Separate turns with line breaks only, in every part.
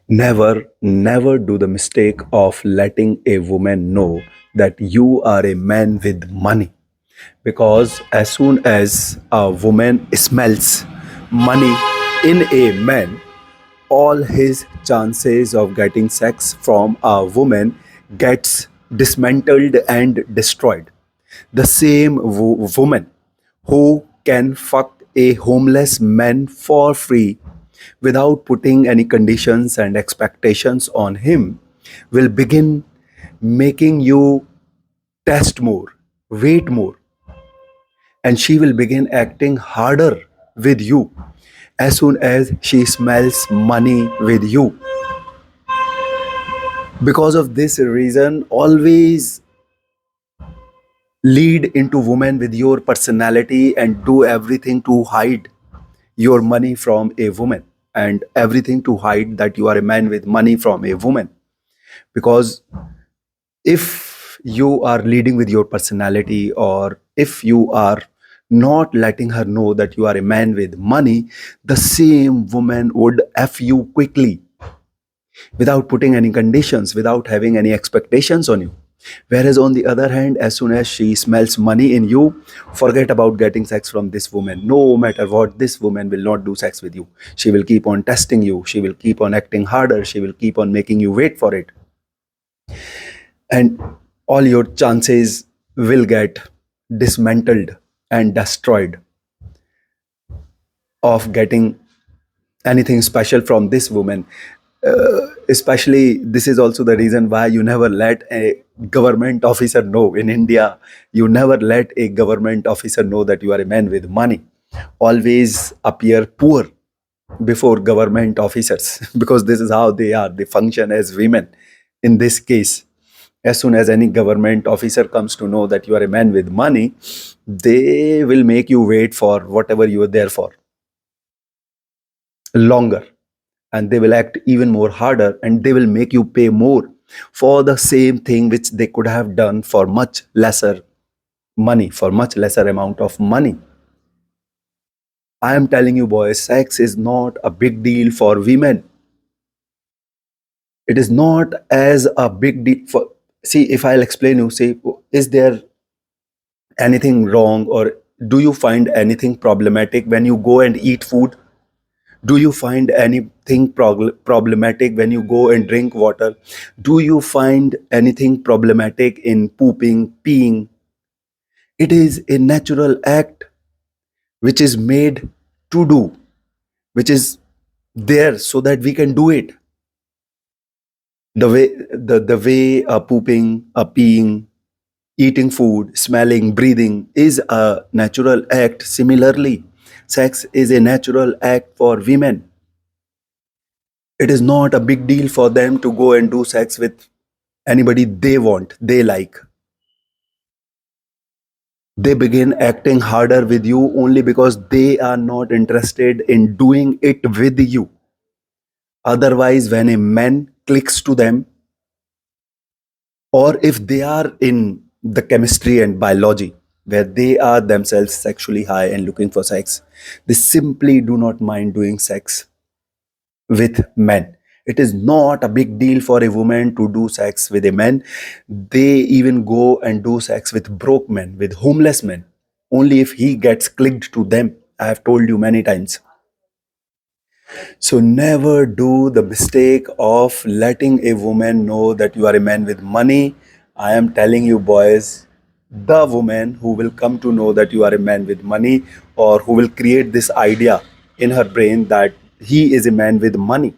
Never do the mistake of letting a woman know that you are a man with money. Because as soon as a woman smells money in a man, all his chances of getting sex from a woman gets dismantled and destroyed. The same woman who can fuck a homeless man for free without putting any conditions and expectations on him will begin making you test more, wait more, and she will begin acting harder with you as soon as she smells money with you. Because of this reason, always lead into women with your personality and do everything to hide your money from a woman and everything to hide that you are a man with money from a woman. Because if you are leading with your personality, or if you are not letting her know that you are a man with money, the same woman would F you quickly without putting any conditions, without having any expectations on you. Whereas on the other hand, as soon as she smells money in you, forget about getting sex from this woman. No matter what, this woman will not do sex with you. She will keep on testing you. She will keep on acting harder. She will keep on making you wait for it. And all your chances will get dismantled and destroyed of getting anything special from this woman. Especially, this is also the reason why you never let a government officer know. In India, you never let a government officer know that you are a man with money. Always appear poor before government officers because this is how they are. They function as women. In this case, as soon as any government officer comes to know that you are a man with money, they will make you wait for whatever you are there for longer, and they will act even more harder, and they will make you pay more for the same thing which they could have done for much lesser money, for much lesser amount of money. I am telling you, boys, sex is not a big deal for women. It is not as a big deal for. See, if I'll explain you, say, is there anything wrong, or do you find anything problematic when you go and eat food? Do you find anything problematic when you go and drink water? Do you find anything problematic in pooping, peeing? It is a natural act which is made to do, which is there so that we can do it. The way pooping, peeing, eating food, smelling, breathing is a natural act. Similarly, sex is a natural act for women. It is not a big deal for them to go and do sex with anybody they want, they like. They begin acting harder with you only because they are not interested in doing it with you. Otherwise, when a man clicks to them, or if they are in the chemistry and biology where they are themselves sexually high and looking for sex, they simply do not mind doing sex with men. It is not a big deal for a woman to do sex with a man. They even go and do sex with broke men, with homeless men, only if he gets clicked to them. I have told you many times. So never do the mistake of letting a woman know that you are a man with money. I am telling you, boys, the woman who will come to know that you are a man with money, or who will create this idea in her brain that he is a man with money,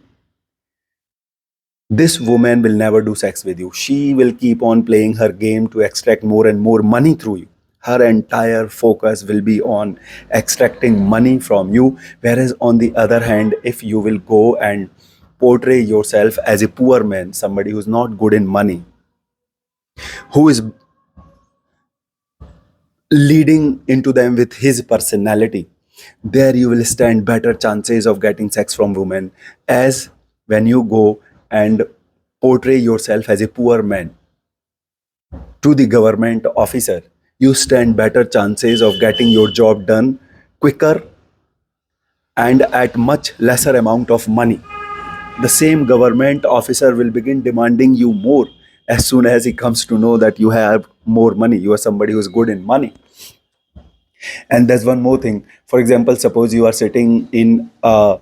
this woman will never do sex with you. She will keep on playing her game to extract more and more money through you. Her entire focus will be on extracting money from you. Whereas, on the other hand, if you will go and portray yourself as a poor man, somebody who's not good in money, who is leading into them with his personality, there you will stand better chances of getting sex from women. As when you go and portray yourself as a poor man to the government officer, you stand better chances of getting your job done quicker and at much lesser amount of money. the same government officer will begin demanding you more as soon as he comes to know that you have more money, you are somebody who is good in money. And there's one more thing. For example, suppose you are sitting in a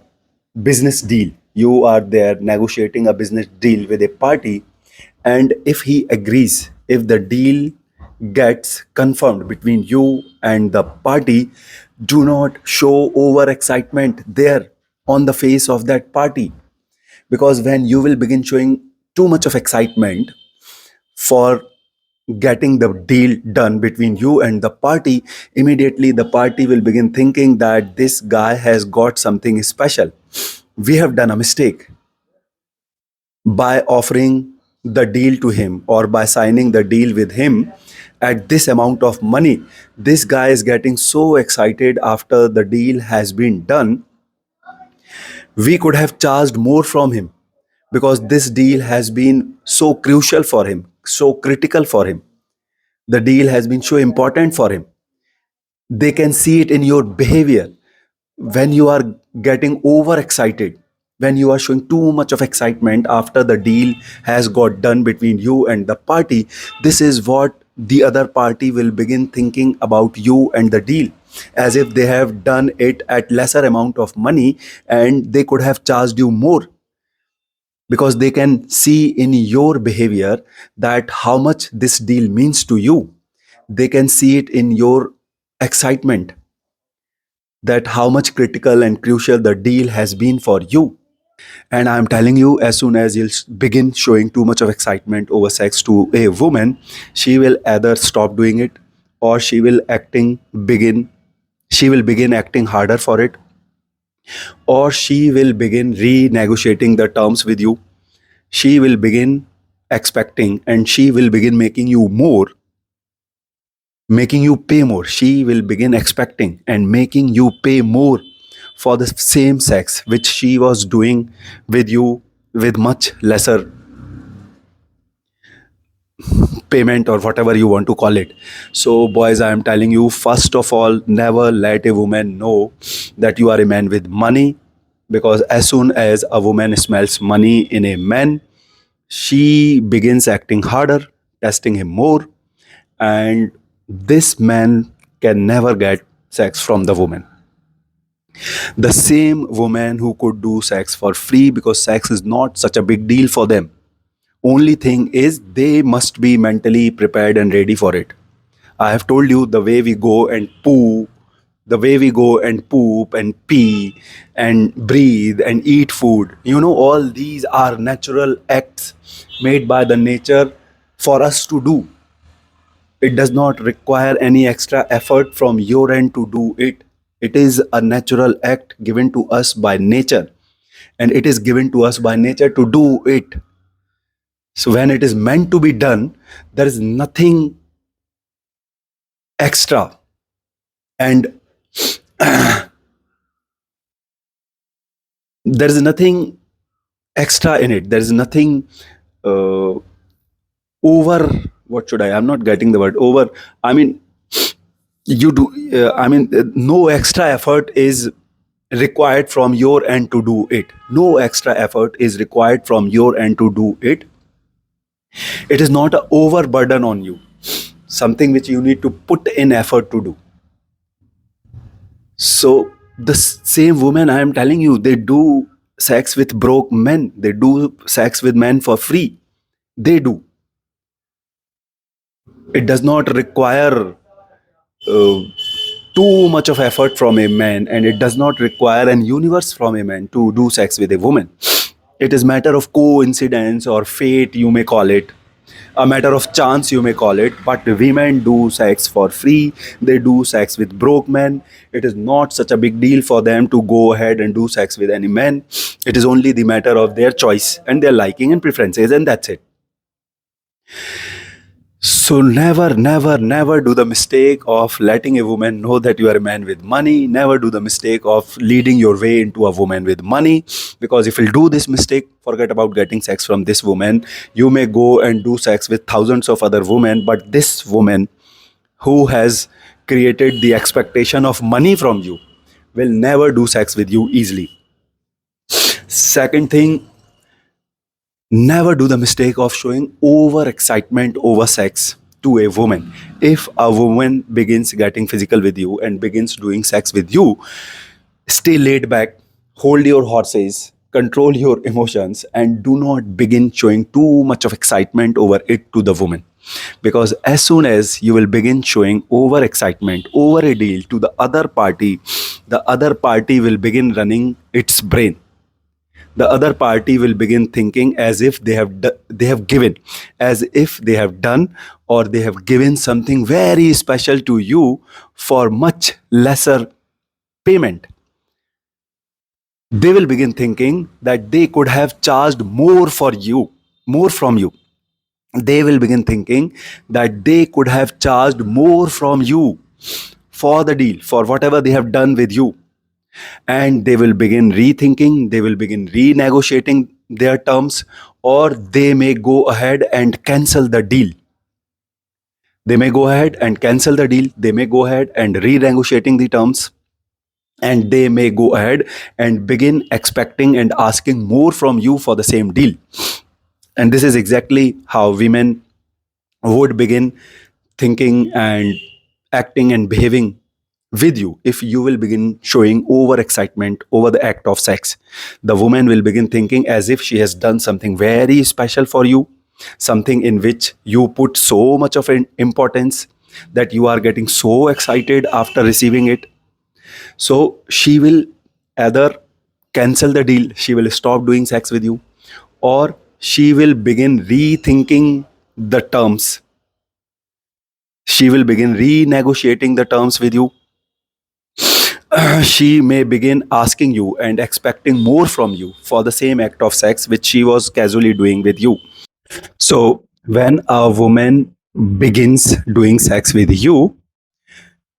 business deal, you are there negotiating a business deal with a party, and if he agrees, if the deal gets confirmed between you and the party, do not show over excitement there on the face of that party, because when you will begin showing too much of excitement for getting the deal done between you and the party, immediately the party will begin thinking that this guy has got something special. We have done a mistake by offering the deal to him or by signing the deal with him at this amount of money. This guy is getting so excited after the deal has been done. We could have charged more from him because this deal has been so crucial for him, so critical for him. The deal has been so important for him. They can see it in your behavior when you are getting overexcited, when you are showing too much of excitement after the deal has got done between you and the party. This is what the other party will begin thinking about you and the deal, as if they have done it at lesser amount of money and they could have charged you more, because they can see in your behavior that how much this deal means to you. They can see it in your excitement, that how much critical and crucial the deal has been for you. And I'm telling you, as soon as you'll begin showing too much of excitement over sex to a woman, she will either stop doing it, or she will begin acting harder for it, or she will begin renegotiating the terms with you. She will begin expecting, and she will begin making you pay more. She will begin expecting and making you pay more for the same sex which she was doing with you with much lesser payment, or whatever you want to call it. So, boys, I am telling you, first of all, never let a woman know that you are a man with money, because as soon as a woman smells money in a man, she begins acting harder, testing him more, and this man can never get sex from the woman. The same woman who could do sex for free because sex is not such a big deal for them. Only thing is they must be mentally prepared and ready for it. I have told you the way we go and poo, the way we go and poop and pee and breathe and eat food. All these are natural acts made by the nature for us to do. It does not require any extra effort from your end to do it. It is a natural act given to us by nature, and it is given to us by nature to do it. So when it is meant to be done, there is nothing extra, and there is nothing extra in it. There is nothing uh, over. What should I? I'm not getting the word over. I mean, you do. No extra effort is required from your end to do it. No extra effort is required from your end to do it. It is not an overburden on you, something which you need to put in effort to do. So the same women, I am telling you, they do sex with broke men. They do sex with men for free. They do. It does not require uh, too much of effort from a man, and it does not require an universe from a man to do sex with a woman. It is matter of coincidence or fate, you may call it, a matter of chance, you may call it. But women do sex for free. They do sex with broke men. It is not such a big deal for them to go ahead and do sex with any man. It is only the matter of their choice and their liking and preferences, and that's it. So never, never, never do the mistake of letting a woman know that you are a man with money. Never do the mistake of leading your way into a woman with money. Because if you do this mistake, forget about getting sex from this woman. You may go and do sex with thousands of other women, but this woman who has created the expectation of money from you will never do sex with you easily. Second thing, Never do the mistake of showing over excitement over sex to a woman. If a woman begins getting physical with you and begins doing sex with you, stay laid back, hold your horses, control your emotions, and do not begin showing too much of excitement over it to the woman. Because as soon as you will begin showing over excitement over a deal to the other party will begin running its brain. The other party will begin thinking as if they have given, as if they have done, or they have given something very special to you for much lesser payment. They will begin thinking that they could have charged more for you, more from you. They will begin thinking that they could have charged more from you for the deal, for whatever they have done with you. And they will begin rethinking, they will begin renegotiating their terms, or they may go ahead and cancel the deal. They may go ahead and cancel the deal, they may go ahead and renegotiating the terms, and they may go ahead and begin expecting and asking more from you for the same deal. And this is exactly how women would begin thinking and acting and behaving with you if you will begin showing over excitement over the act of sex. The woman will begin thinking as if she has done something very special for you, something in which you put so much of an importance that you are getting so excited after receiving it. So she will either cancel the deal, she will stop doing sex with you, or she will begin rethinking the terms. She will begin renegotiating the terms with you. She may begin asking you and expecting more from you for the same act of sex which she was casually doing with you. So, when a woman begins doing sex with you,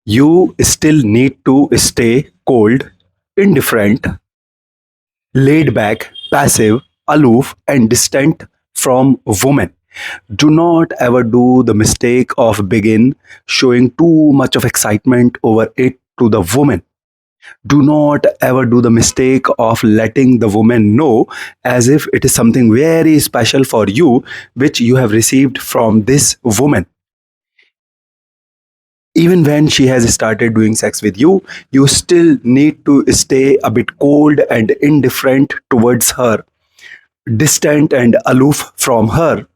you still need to stay cold, indifferent, laid back, passive, aloof, and distant from women. Do not ever do the mistake of begin showing too much of excitement over it to the woman. Do not ever do the mistake of letting the woman know as if it is something very special for you which you have received from this woman. Even when she has started doing sex with you, you still need to stay a bit cold and indifferent towards her, distant and aloof from her,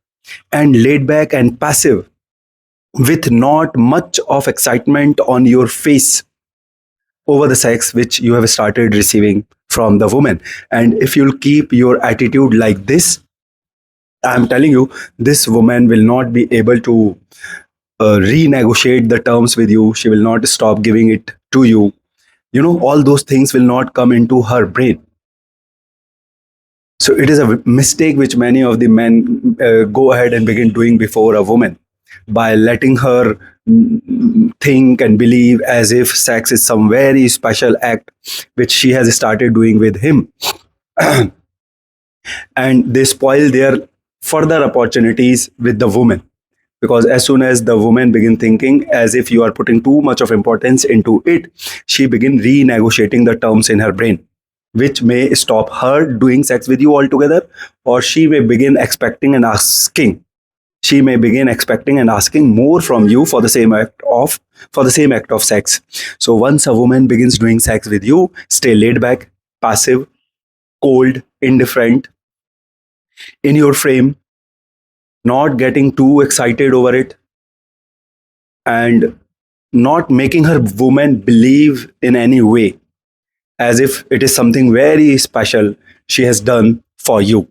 and laid back and passive with not much of excitement on your face over the sex which you have started receiving from the woman. And if you'll keep your attitude like this, I'm telling you, this woman will not be able to renegotiate the terms with you. She will not stop giving it to you. You know, all those things will not come into her brain. So it is a mistake which many of the men go ahead and begin doing before a woman by letting her think and believe as if sex is some very special act which she has started doing with him. And they spoil their further opportunities with the woman, because as soon as the woman begin thinking as if you are putting too much of importance into it, she begin renegotiating the terms in her brain, which may stop her doing sex with you altogether, or she may begin expecting and asking more from you for the same act of sex. So once a woman begins doing sex with you, stay laid back, passive, cold, indifferent in your frame, not getting too excited over it, and not making her woman believe in any way as if it is something very special she has done for you.